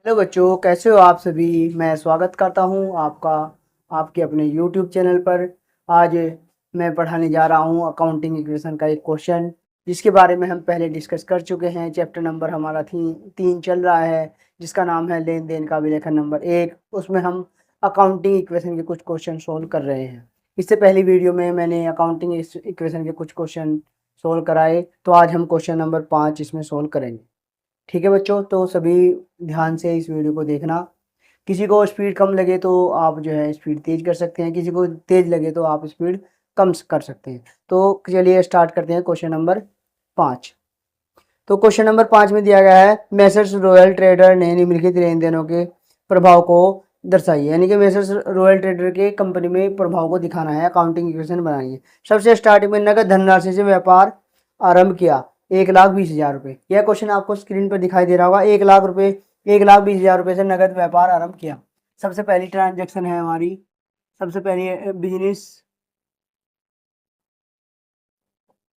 Hello बच्चों, कैसे हो आप सभी। मैं स्वागत करता हूं आपका आपके अपने यूट्यूब चैनल पर। आज मैं पढ़ाने जा रहा हूं अकाउंटिंग इक्वेशन का एक क्वेश्चन, जिसके बारे में हम पहले डिस्कस कर चुके हैं। चैप्टर नंबर हमारा 3 चल रहा है, जिसका नाम है लेन देन का विलेखन नंबर 1। उसमें हम अकाउंटिंग इक्वेशन के कुछ क्वेश्चन सोल्व कर रहे हैं। इससे पहली वीडियो में मैंने अकाउंटिंग इक्वेशन के कुछ क्वेश्चन सोल्व कराए, तो आज हम क्वेश्चन नंबर 5 इसमें सोल्व करेंगे। ठीक है बच्चों, तो सभी ध्यान से इस वीडियो को देखना। किसी को स्पीड कम लगे तो आप जो है स्पीड तेज कर सकते हैं, किसी को तेज लगे तो आप स्पीड कम कर सकते हैं। तो चलिए स्टार्ट करते हैं क्वेश्चन नंबर 5। तो क्वेश्चन नंबर 5 में दिया गया है, मेसर्स रॉयल ट्रेडर ने निम्नलिखित लेन देनों के प्रभाव को दर्शाइए। यानी कि मेसर्स रॉयल ट्रेडर के कंपनी में प्रभाव को दिखाना है, अकाउंटिंग इक्वेशन बनानी है। सबसे स्टार्टिंग में नगद धनराशि से व्यापार आरंभ किया, 1,20,000 रुपये। यह क्वेश्चन आपको स्क्रीन पर दिखाई दे रहा होगा। 1,00,000 रुपये, 1,20,000 रुपये से नगद व्यापार आरंभ किया। सबसे पहली ट्रांजेक्शन है हमारी, सबसे पहली बिजनेस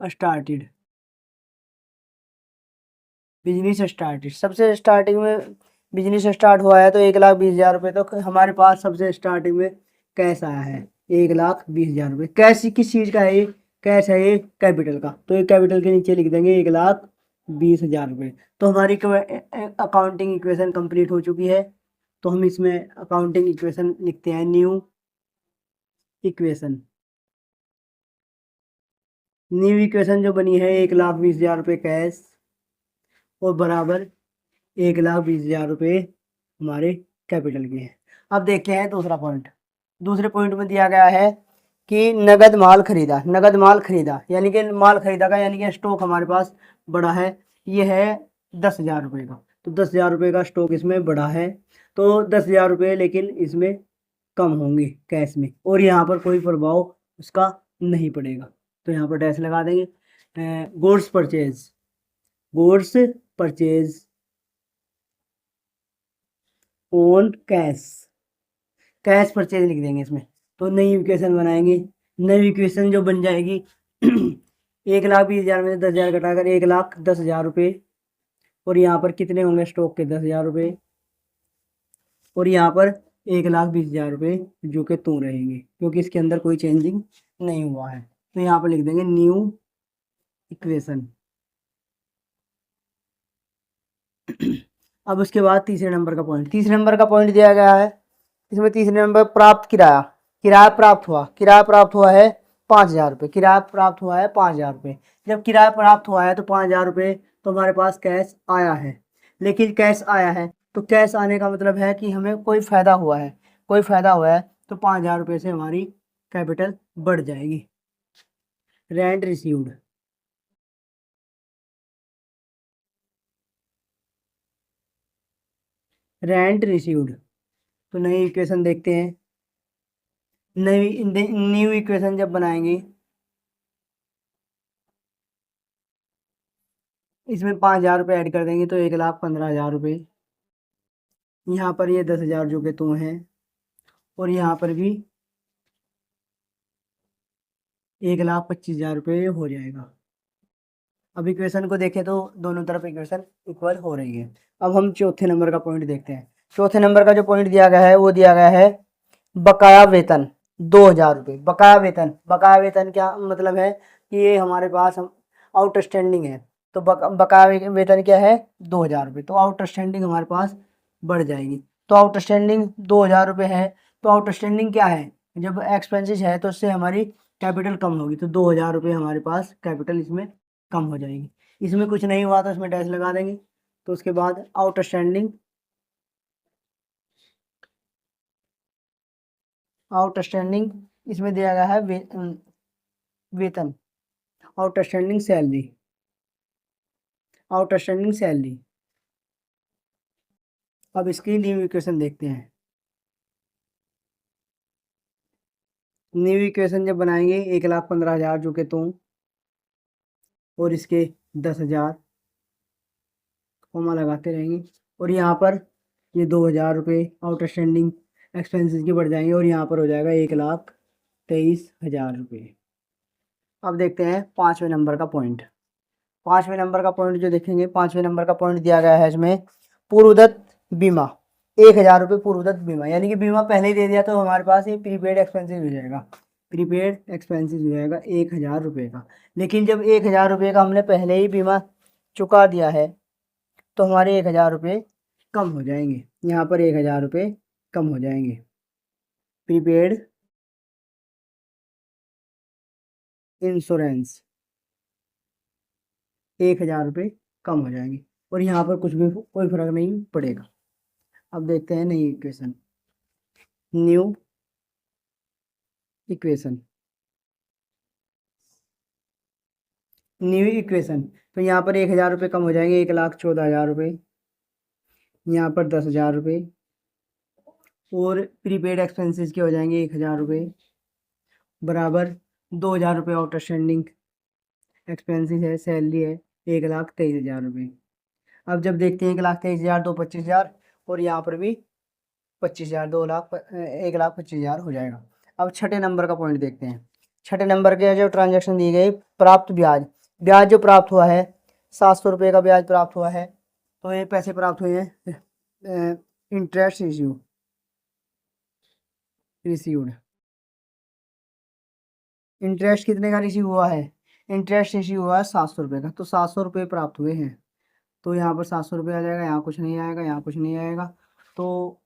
स्टार्टेड। बिजनेस स्टार्टेड सबसे स्टार्टिंग में बिजनेस स्टार्ट हुआ है, तो 1,20,000 रुपये तो हमारे पास सबसे स्टार्टिंग में कैश आया है। 1,20,000 रुपये कैश किस चीज़ का है? ये कैश है, ये कैपिटल का। तो ये कैपिटल के नीचे लिख देंगे 1,20,000 रुपये। तो हमारी अकाउंटिंग इक्वेशन कंप्लीट हो चुकी है। तो हम इसमें अकाउंटिंग इक्वेशन लिखते हैं, न्यू इक्वेशन। न्यू इक्वेशन जो बनी है, 1,20,000 रुपये कैश और बराबर 1,20,000 रुपये हमारे कैपिटल के हैं। अब देखते हैं दूसरा पॉइंट। दूसरे पॉइंट में दिया गया है कि नगद माल खरीदा। नगद माल खरीदा यानी कि माल खरीदा का यानी कि स्टॉक हमारे पास बड़ा है। ये है 10,000 रुपये का। तो 10,000 रुपये का स्टॉक इसमें बड़ा है, तो 10,000 रुपये लेकिन इसमें कम होंगे कैश में, और यहाँ पर कोई प्रभाव उसका नहीं पड़ेगा। तो यहाँ पर डैश लगा देंगे। Goods purchase, goods purchase on cash, cash purchase लिख देंगे इसमें। तो नई इक्वेशन बनाएंगे। नई इक्वेशन जो बन जाएगी 1,20,000 में से 10,000 घटाकर 1,10,000 रुपये, और यहाँ पर कितने होंगे स्टॉक के? 10,000 रुपये, और यहाँ पर 1,20,000 रुपये जो कि तू रहेंगे, क्योंकि इसके अंदर कोई चेंजिंग नहीं हुआ है। तो यहाँ पर लिख देंगे न्यू इक्वेशन। अब उसके बाद तीसरे नंबर का पॉइंट। तीसरे नंबर का पॉइंट दिया गया है इसमें। तीसरे नंबर प्राप्त किराया। किराया प्राप्त हुआ, किराया प्राप्त हुआ है 5,000 रुपये। किराया प्राप्त हुआ है 5,000 रुपये। जब किराया प्राप्त हुआ है तो 5,000 रुपये तो हमारे पास कैश आया है। लेकिन कैश आया है तो कैश आने का मतलब है कि हमें कोई फ़ायदा हुआ है। कोई फ़ायदा हुआ है तो 5,000 रुपये से हमारी कैपिटल बढ़ जाएगी। Rent received, rent received. तो नई इक्वेशन देखते हैं। न्यू इक्वेशन जब बनाएंगे, इसमें 5,000 रुपये ऐड कर देंगे तो 1,15,000 रुपये। यहाँ पर ये 10,000 जो कि तुम हैं, और यहाँ पर भी 1,25,000 रुपये हो जाएगा। अब इक्वेशन को देखें तो दोनों तरफ इक्वेशन इक्वल हो रही है। अब हम चौथे नंबर का पॉइंट देखते हैं। चौथे नंबर का जो पॉइंट दिया गया है वो दिया गया है बकाया वेतन 2,000 रुपये। बकाया वेतन, बकाया वेतन क्या मतलब है कि ये हमारे पास आउटस्टैंडिंग है। तो बकाया वेतन क्या है? 2,000 रुपये। तो आउटस्टैंडिंग हमारे पास बढ़ जाएगी। तो आउटस्टैंडिंग 2,000 रुपये है। तो आउटस्टैंडिंग क्या है? जब एक्सपेंसेस है तो उससे हमारी कैपिटल कम होगी, तो 2,000 रुपये हमारे पास कैपिटल इसमें कम हो जाएगी। इसमें कुछ नहीं हुआ तो इसमें डैश लगा देंगे। तो उसके बाद आउटस्टैंडिंग, आउटस्टैंडिंग इसमें दिया गया है वेतन, आउटस्टैंडिंग सैलरी, आउटस्टैंडिंग सैलरी। अब इसकी न्यू इक्वेशन देखते हैं। न्यू इक्वेशन जब बनाएंगे 1,15,000 जो कि तुम, और इसके 10,000 कॉमा लगाते रहेंगे, और यहाँ पर ये 2,000 रुपये आउटस्टैंडिंग एक्सपेंसेस की बढ़ जाएंगे, और यहाँ पर हो जाएगा 1,23,000 रुपये। अब देखते हैं पाँचवें नंबर का पॉइंट। पाँचवें नंबर का पॉइंट जो देखेंगे, पाँचवें नंबर का पॉइंट दिया गया है इसमें पूर्वदत्त बीमा। 1,000 रुपये पूर्वदत्त बीमा, यानी कि बीमा पहले ही दे दिया तो हमारे पास ये प्रीपेड एक्सपेंसेस हो जाएगा, प्रीपेड एक्सपेंसेस हो जाएगा 1,000 रुपये का। लेकिन जब 1,000 रुपये का हमने पहले ही बीमा चुका दिया है तो हमारे 1,000 रुपये कम हो जाएंगे, यहाँ पर 1,000 रुपये कम हो जाएंगे, प्रीपेड इंश्योरेंस 1,000 रुपये कम हो जाएंगे और यहाँ पर कुछ भी कोई फर्क नहीं पड़ेगा। अब देखते हैं नई equation, new equation, new equation. तो यहाँ पर 1,000 रुपये कम हो जाएंगे, 1,14,000 रुपये, यहाँ पर 10,000 रुपये और प्रीपेड एक्सपेंसेस के हो जाएंगे 1,000 रुपये बराबर 2,000 रुपये आउटस्टैंडिंग एक्सपेंसेस है, सैलरी है 1,23,000 रुपये। अब जब देखते हैं 1,23,000 दो 25,000 और यहाँ पर भी 25,000, 1,25,000 हो जाएगा। अब छठे नंबर का पॉइंट देखते हैं। छठे नंबर के जो ट्रांजैक्शन दी गई, प्राप्त ब्याज, ब्याज जो प्राप्त हुआ है 700 रुपये का ब्याज प्राप्त हुआ है, तो ये पैसे प्राप्त हुए हैं इंटरेस्ट रिसीव्ड। इंटरेस्ट कितने का रिसीव हुआ है? इंटरेस्ट रिसीव हुआ है 700 रुपये का, तो 700 रुपये प्राप्त हुए हैं, तो यहाँ पर 700 रुपये आ जाएगा, यहाँ कुछ नहीं आएगा, यहाँ कुछ नहीं आएगा, तो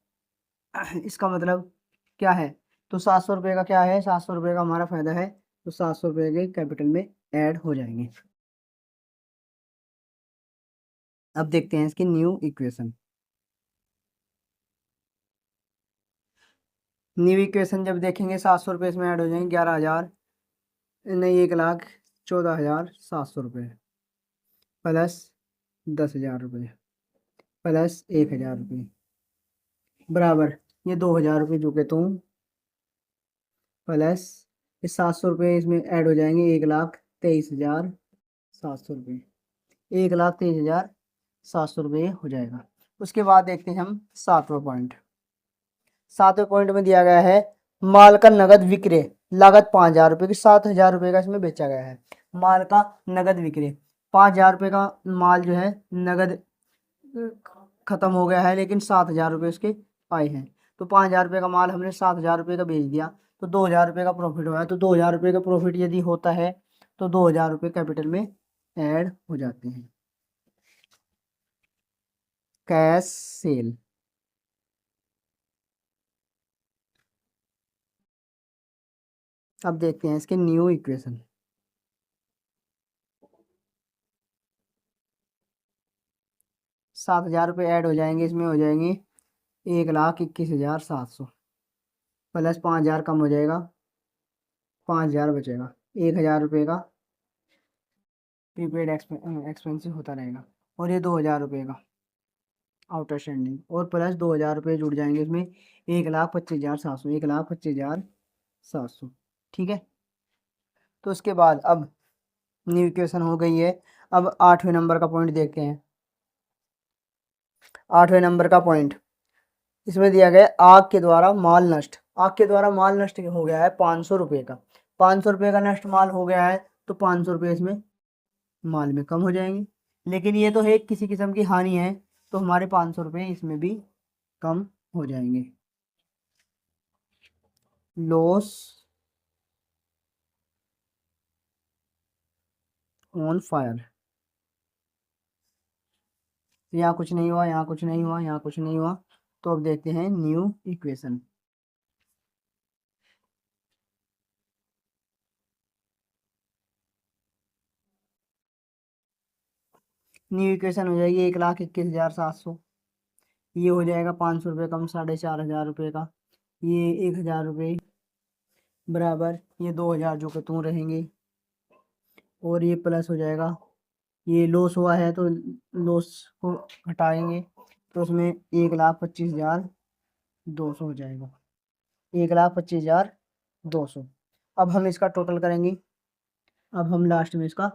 इसका मतलब क्या है? तो 700 रुपये का क्या है, 700 रुपये का हमारा फायदा है, तो 700 रुपये के कैपिटल में ऐड हो जाएंगे। अब देखते हैं इसकी न्यू इक्वेशन। न्यू इक्वेशन जब देखेंगे 700 रुपये इसमें ऐड हो जाएंगे, 11,000 नहीं 1,14,700 रुपये प्लस 10,000 रुपये प्लस 1,000 रुपये बराबर ये 2,000 रुपये जो कि तुम प्लस ये 700 रुपये इसमें ऐड हो जाएंगे, 1,23,700 रुपये, 1,23,700 रुपये हो जाएगा। उसके बाद देखते हैं हम सातवां पॉइंट। सातवें पॉइंट में दिया गया है माल का नगद विक्रय लागत 5,000 रुपये की, 7,000 रुपये का इसमें बेचा गया है। माल का नगद विक्रय 5,000 रुपये का माल जो है नगद खत्म हो गया है, लेकिन 7,000 रुपये उसके आए हैं, तो 5,000 रुपये का माल हमने 7,000 रुपये का बेच दिया, तो 2,000 रुपये का प्रॉफिट हुआ है। तो 2,000 रुपये का प्रॉफिट यदि होता है तो 2,000 रुपये कैपिटल में ऐड हो जाते हैं। कैश सेल, अब देखते हैं इसके न्यू इक्वेशन। 7,000 रुपये ऐड हो जाएंगे, इसमें हो जाएंगे 1,21,700 प्लस 5,000 कम हो जाएगा, 5,000 बचेगा, 1,000 रुपये का प्रीपेड एक्सपेंसिव होता रहेगा और ये 2,000 रुपये का आउटस्टैंडिंग और प्लस 2,000 रुपये जुड़ जाएंगे इसमें, 1,25,700, 1,25,700। ठीक है, तो उसके बाद अब न्यू इक्वेशन हो गई है। अब 8वें नंबर का पॉइंट देखते हैं। 8वें नंबर का पॉइंट इसमें दिया गया आग के द्वारा माल नष्ट। आग के द्वारा माल नष्ट हो गया है 500 रुपये का, 500 रुपये का नष्ट माल हो गया है, तो 500 रुपये इसमें माल में कम हो जाएंगे, लेकिन ये तो है किसी किस्म की हानि है, तो हमारे 500 रुपये इसमें भी कम हो जाएंगे। लॉस ऑन फायर, यहाँ कुछ नहीं हुआ, यहाँ कुछ नहीं हुआ, यहाँ कुछ नहीं हुआ, तो अब देखते हैं न्यू इक्वेशन। न्यू इक्वेशन हो जाएगी 1,21,700, ये हो जाएगा 500 रुपये कम 4,500 रुपये का, ये 1,000 रुपये बराबर ये 2,000 जो कि तुम रहेंगे और ये प्लस हो जाएगा, ये लॉस हुआ है तो लॉस को हटाएंगे, तो उसमें 1,25,200 हो जाएगा, 1,25,200। अब हम इसका टोटल करेंगे, अब हम लास्ट में इसका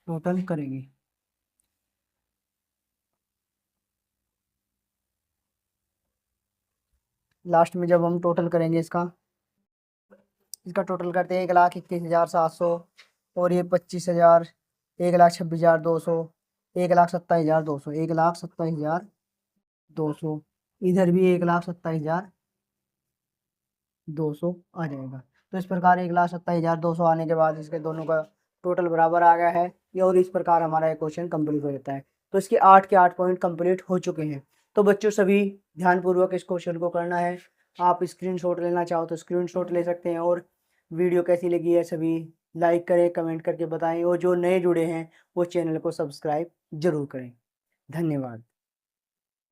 टोटल करेंगे। लास्ट में जब हम टोटल करेंगे इसका टोटल करते हैं 1,21,700 और ये 25,000, 1,26,200, 1,27,200, 1,27,200 इधर भी 1,27,200 आ जाएगा। तो इस प्रकार 1,27,200 आने के बाद इसके दोनों का टोटल बराबर आ गया है ये, और इस प्रकार हमारा ये क्वेश्चन कंप्लीट हो जाता है। तो इसके 8 के 8 पॉइंट कंप्लीट हो चुके हैं। तो बच्चों सभी ध्यानपूर्वक इस क्वेश्चन को करना है। आप स्क्रीनशॉट लेना चाहो तो स्क्रीनशॉट ले सकते हैं, और वीडियो कैसी लगी है सभी लाइक करें, कमेंट करके बताएं, और जो नए जुड़े हैं वो चैनल को सब्सक्राइब जरूर करें। धन्यवाद।